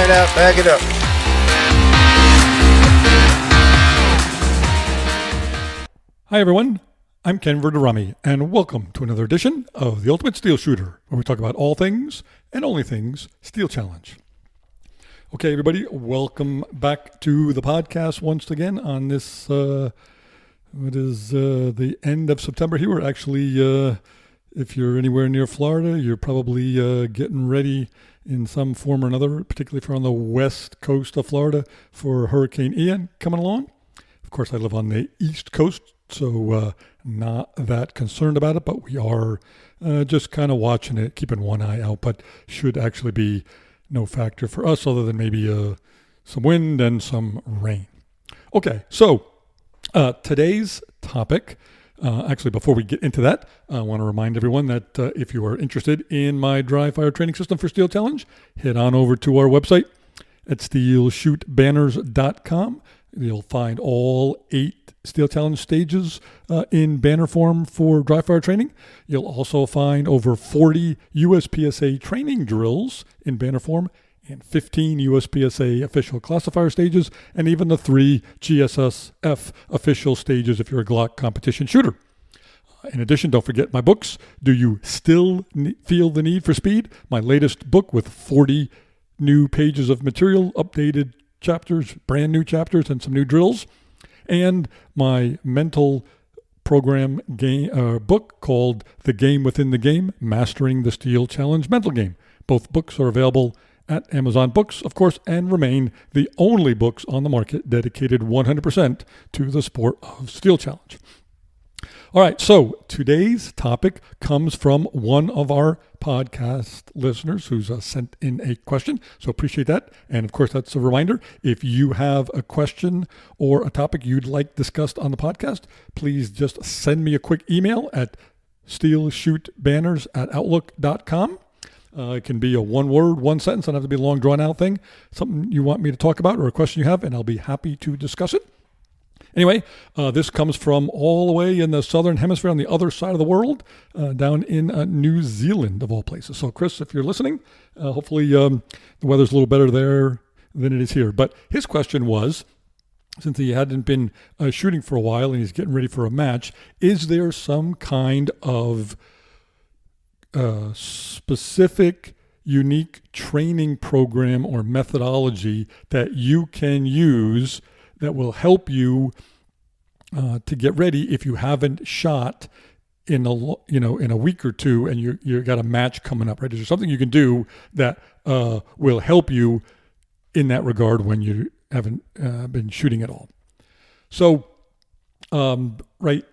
right out, back it up. Hi everyone, I'm Ken Verderami, and welcome to another edition of The Ultimate Steel Shooter, where we talk about all things and only things Steel Challenge. Okay everybody, welcome back to the podcast once again on this, the end of September here. We're actually, if you're anywhere near Florida, you're probably getting ready in some form or another, particularly if you're on the west coast of Florida, for Hurricane Ian coming along. Of course, I live on the east coast, so not that concerned about it, but we are just kind of watching it, keeping one eye out, but should actually be no factor for us other than maybe some wind and some rain. Okay, so today's topic, actually before we get into that, I want to remind everyone that if you are interested in my dry fire training system for Steel Challenge, head on over to our website at steelshootbanners.com. You'll find all 8 Steel Challenge stages in banner form for dry fire training. You'll also find over 40 USPSA training drills in banner form and 15 USPSA official classifier stages, and even the 3 GSSF official stages if you're a Glock competition shooter. In addition, don't forget my books. Do you still feel the need for speed? My latest book with 40 new pages of material, updated chapters, brand new chapters, and some new drills. And my mental program game book called The Game Within the Game, Mastering the Steel Challenge Mental Game. Both books are available at Amazon Books, of course, and remain the only books on the market dedicated 100% to the sport of Steel Challenge. All right, so today's topic comes from one of our podcast listeners who's sent in a question, so appreciate that. And of course, that's a reminder, if you have a question or a topic you'd like discussed on the podcast, please just send me a quick email at steelshootbanners@outlook.com. It can be a one word, one sentence, doesn't have to be a long drawn out thing, something you want me to talk about or a question you have, and I'll be happy to discuss it. Anyway, this comes from all the way in the southern hemisphere on the other side of the world, down in New Zealand, of all places. So, Chris, if you're listening, hopefully the weather's a little better there than it is here. But his question was, since he hadn't been shooting for a while and he's getting ready for a match, is there some kind of specific, unique training program or methodology that you can use that will help you to get ready if you haven't shot in a week or two and you got a match coming up, right? Is there something you can do that will help you in that regard when you haven't been shooting at all? So, right,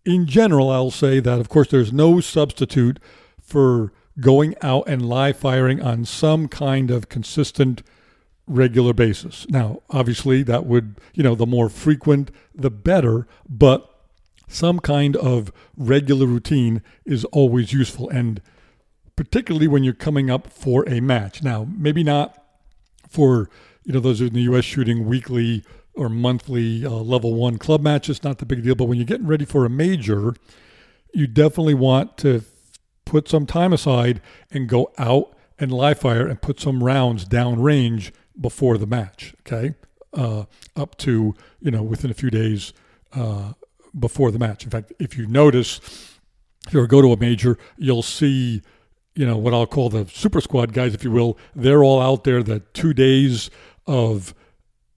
in general, I'll say that, of course, there's no substitute for going out and live firing on some kind of consistent regular basis. Now, obviously that would, the more frequent, the better, but some kind of regular routine is always useful, and particularly when you're coming up for a match. Now, maybe not for, those in the U.S. shooting weekly or monthly level 1 club matches, not the big deal, but when you're getting ready for a major, you definitely want to put some time aside and go out and live fire and put some rounds down range before the match, okay? Up to, within a few days before the match. In fact, if you notice, if you ever go to a major, you'll see, what I'll call the super squad guys, if you will. They're all out there the 2 days of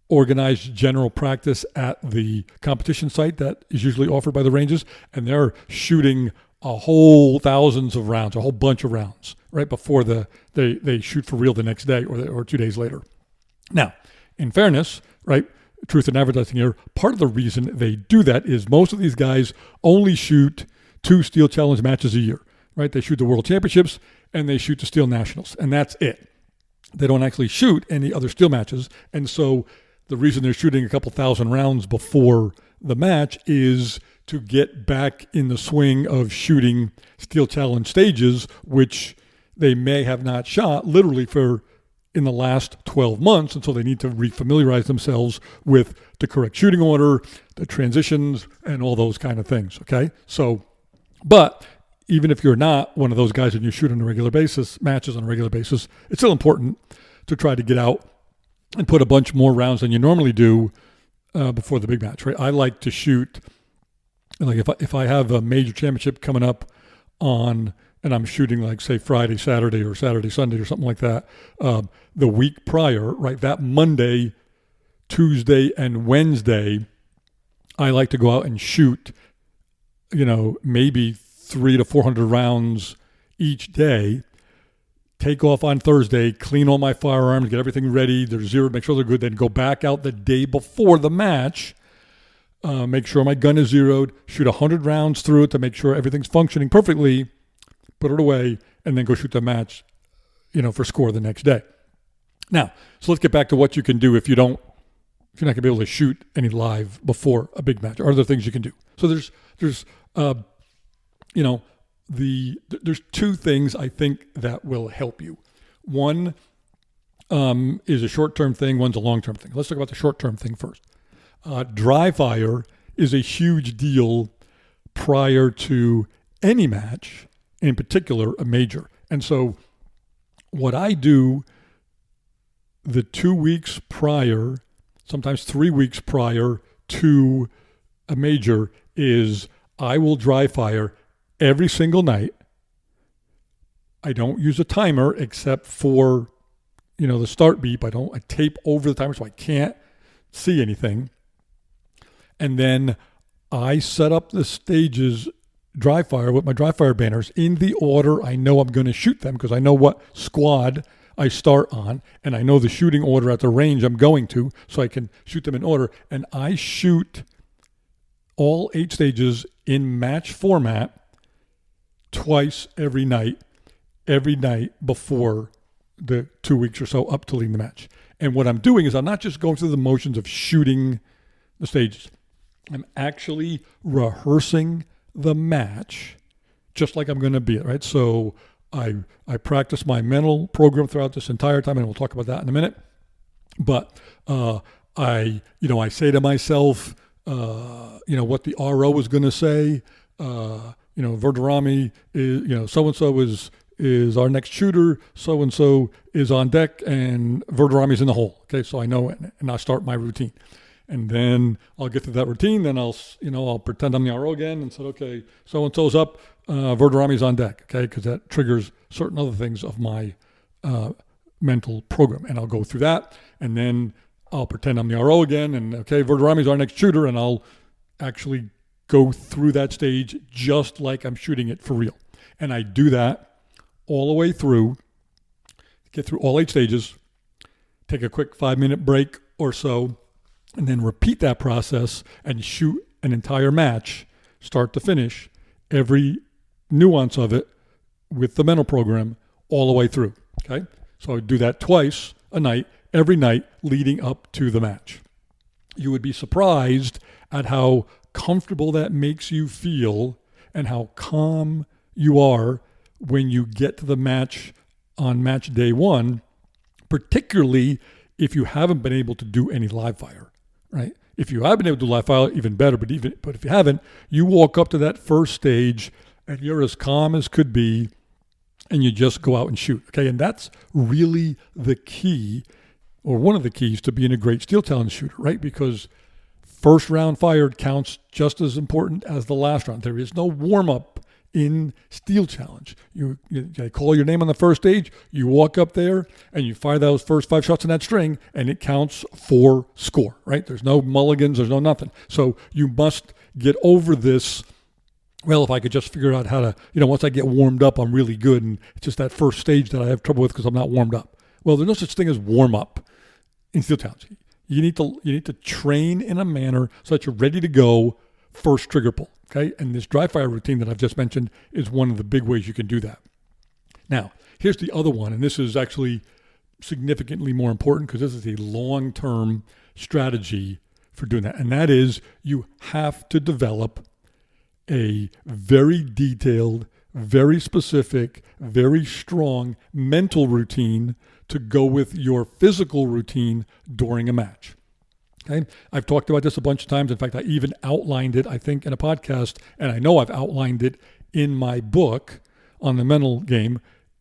organized general practice at the competition site that is usually offered by the ranges, and they're shooting a whole thousands of rounds, a whole bunch of rounds, right before they shoot for real the next day or 2 days later. Now, in fairness, right, truth in advertising here, part of the reason they do that is most of these guys only shoot 2 Steel Challenge matches a year, right? They shoot the World Championships and they shoot the Steel Nationals, and that's it. They don't actually shoot any other Steel matches, and so the reason they're shooting a couple thousand rounds before the match is to get back in the swing of shooting Steel Challenge stages, which they may have not shot literally for in the last 12 months, and so they need to refamiliarize themselves with the correct shooting order, the transitions, and all those kind of things, okay? So, but even if you're not one of those guys and you shoot on a regular basis, matches on a regular basis, it's still important to try to get out and put a bunch more rounds than you normally do before the big match, right? I like to shoot, like if I have a major championship coming up on, and I'm shooting like say Friday, Saturday, or Saturday, Sunday, or something like that, the week prior, right? That Monday, Tuesday, and Wednesday, I like to go out and shoot, maybe 300 to 400 rounds each day. Take off on Thursday, clean all my firearms, get everything ready. They're zeroed, make sure they're good. Then go back out the day before the match, make sure my gun is zeroed, shoot 100 rounds through it to make sure everything's functioning perfectly, put it away, and then go shoot the match, for score the next day. Now, so let's get back to what you can do if you're not going to be able to shoot any live before a big match. Are there things you can do? So there's two things I think that will help you. One is a short-term thing. One's a long-term thing. Let's talk about the short-term thing first. Dry fire is a huge deal prior to any match, in particular a major. And so what I do the 2 weeks prior, sometimes 3 weeks prior to a major, is I will dry fire every single night. I don't use a timer except for, the start beep. I tape over the timer so I can't see anything. And then I set up the stages dry fire with my dry fire banners in the order I know I'm going to shoot them, because I know what squad I start on, and I know the shooting order at the range I'm going to, so I can shoot them in order. And I shoot all 8 stages in match format twice every night before the 2 weeks or so up to leading the match. And what I'm doing is I'm not just going through the motions of shooting the stages. I'm actually rehearsing the match just like I'm going to be it, right? So I practice my mental program throughout this entire time, and we'll talk about that in a minute. But I say to myself, what the RO is going to say. Verderami is, so-and-so is our next shooter, so-and-so is on deck, and Verderami's in the hole. Okay, so I know it, and I start my routine. And then I'll get to that routine, then I'll pretend I'm the RO again and say, okay, so-and-so's up, Verderami's on deck, okay, because that triggers certain other things of my mental program. And I'll go through that, and then I'll pretend I'm the RO again, and okay, Verderami's our next shooter, and I'll actually go through that stage just like I'm shooting it for real. And I do that all the way through, get through all 8 stages, take a quick 5-minute break or so, and then repeat that process and shoot an entire match, start to finish, every nuance of it with the mental program all the way through, okay? So I do that twice a night, every night leading up to the match. You would be surprised at how comfortable that makes you feel and how calm you are when you get to the match on match day 1, particularly if you haven't been able to do any live fire, right? If you have been able to do live fire, even better, but if you haven't, you walk up to that first stage and you're as calm as could be, and you just go out and shoot, okay? And that's really the key, or one of the keys to being a great Steel Challenge shooter, right? Because first round fired counts just as important as the last round. There is no warm-up in Steel Challenge. You call your name on the first stage, you walk up there, and you fire those first 5 shots in that string, and it counts for score, right? There's no mulligans, there's no nothing. So you must get over this, well, if I could just figure out how to, once I get warmed up, I'm really good, and it's just that first stage that I have trouble with because I'm not warmed up. Well, there's no such thing as warm-up in Steel Challenge. You need to train in a manner so that you're ready to go first trigger pull, okay? And this dry fire routine that I've just mentioned is one of the big ways you can do that. Now, here's the other one, and this is actually significantly more important because this is a long-term strategy for doing that, and that is you have to develop a very detailed, very specific, very strong mental routine to go with your physical routine during a match. Okay? I've talked about this a bunch of times. In fact, I even outlined it, I think, in a podcast, and I know I've outlined it in my book on the mental game.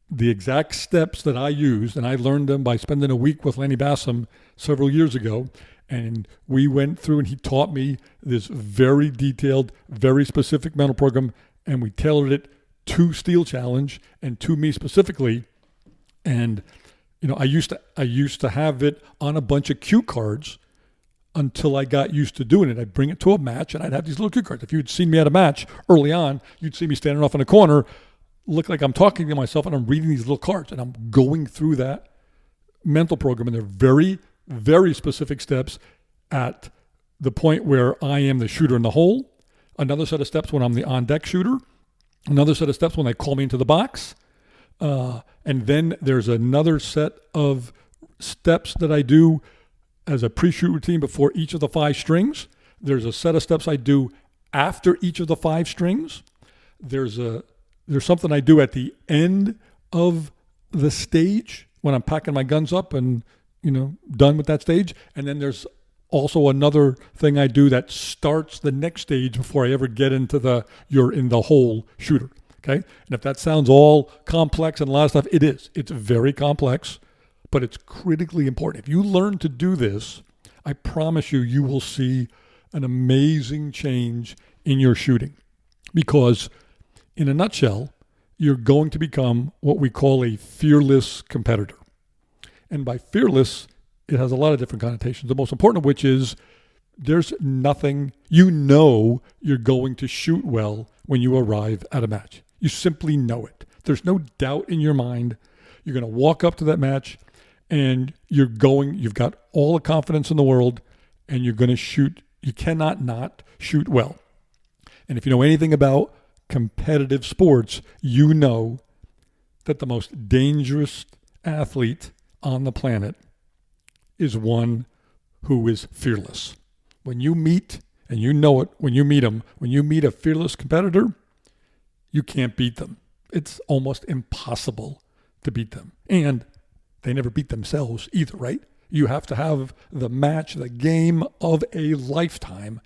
the exact steps that I used, and I learned them by spending a week with Lenny Bassam several years ago. And we went through and he taught me this very detailed, very specific mental program, and we tailored it to Steel Challenge and to me specifically. And I used to have it on a bunch of cue cards until I got used to doing it. I'd bring it to a match and I'd have these little cue cards. If you'd seen me at a match early on, you'd see me standing off in a corner, look like I'm talking to myself, and I'm reading these little cards and I'm going through that mental program. And they're very, very specific steps at the point where I am the shooter in the hole, another set of steps when I'm the on-deck shooter, another set of steps when they call me into the box, and then there's another set of steps that I do as a pre-shoot routine before each of the 5 strings. There's a set of steps I do after each of the 5 strings. There's something I do at the end of the stage when I'm packing my guns up and done with that stage. And then there's also another thing I do that starts the next stage before I ever get into the you're in the hole shooter. Okay. And if that sounds all complex and a lot of stuff, it is. It's very complex, but it's critically important. If you learn to do this, I promise you will see an amazing change in your shooting, because in a nutshell, you're going to become what we call a fearless competitor. And by fearless, it has a lot of different connotations, the most important of which is there's nothing, you're going to shoot well when you arrive at a match. You simply know it. There's no doubt in your mind. You're going to walk up to that match and you've got all the confidence in the world, and you're going to shoot. You cannot not shoot well. And if you know anything about competitive sports, you know that the most dangerous athlete on the planet is one who is fearless. When you meet, and you know it when you meet them, when you meet a fearless competitor, you can't beat them. It's almost impossible to beat them. And they never beat themselves either, right? You have to have the match, the game of a lifetime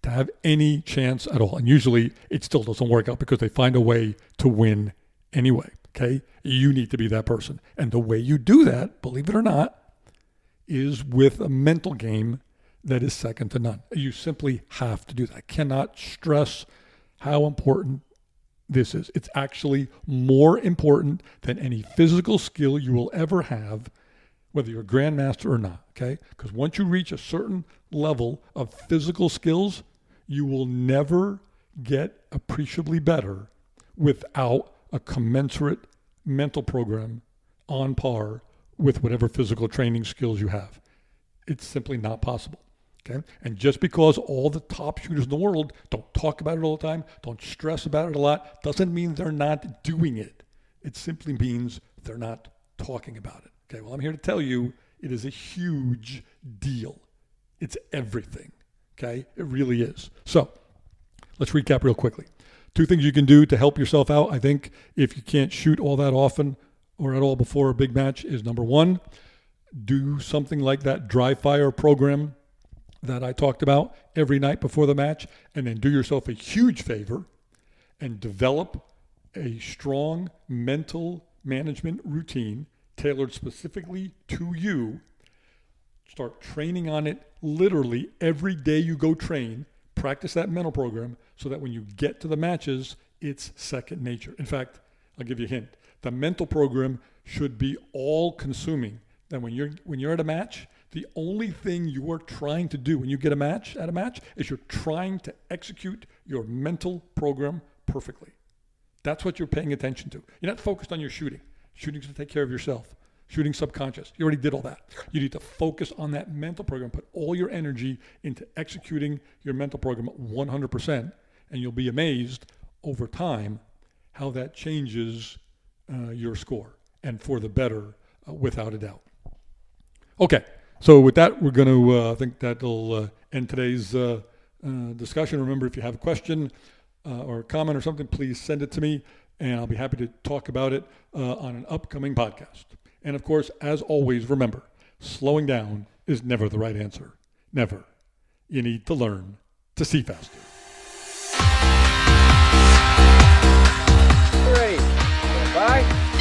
to have any chance at all. And usually it still doesn't work out because they find a way to win anyway, okay? You need to be that person. And the way you do that, believe it or not, is with a mental game that is second to none. You simply have to do that. I cannot stress how important this is. It's actually more important than any physical skill you will ever have, whether you're a grandmaster or not, okay? Because once you reach a certain level of physical skills, you will never get appreciably better without a commensurate mental program on par with whatever physical training skills you have. It's simply not possible. Okay? And just because all the top shooters in the world don't talk about it all the time, don't stress about it a lot, doesn't mean they're not doing it. It simply means they're not talking about it. Okay, well, I'm here to tell you it is a huge deal. It's everything. Okay, it really is. So let's recap real quickly. 2 things you can do to help yourself out, I think, if you can't shoot all that often or at all before a big match, is number 1, do something like that dry fire program that I talked about every night before the match, and then do yourself a huge favor and develop a strong mental management routine tailored specifically to you. Start training on it literally every day you go train. Practice that mental program so that when you get to the matches, it's second nature. In fact, I'll give you a hint. The mental program should be all-consuming. That when you're at a match, the only thing you are trying to do when you get at a match is you're trying to execute your mental program perfectly. That's what you're paying attention to. You're not focused on your shooting. Shooting's to take care of yourself. Shooting subconscious. You already did all that. You need to focus on that mental program. Put all your energy into executing your mental program 100%, and you'll be amazed over time how that changes your score, and for the better, without a doubt. Okay. So with that, we're going to, I think that'll end today's discussion. Remember, if you have a question or a comment or something, please send it to me, and I'll be happy to talk about it on an upcoming podcast. And of course, as always, remember, slowing down is never the right answer. Never. You need to learn to see faster. Ready. Bye.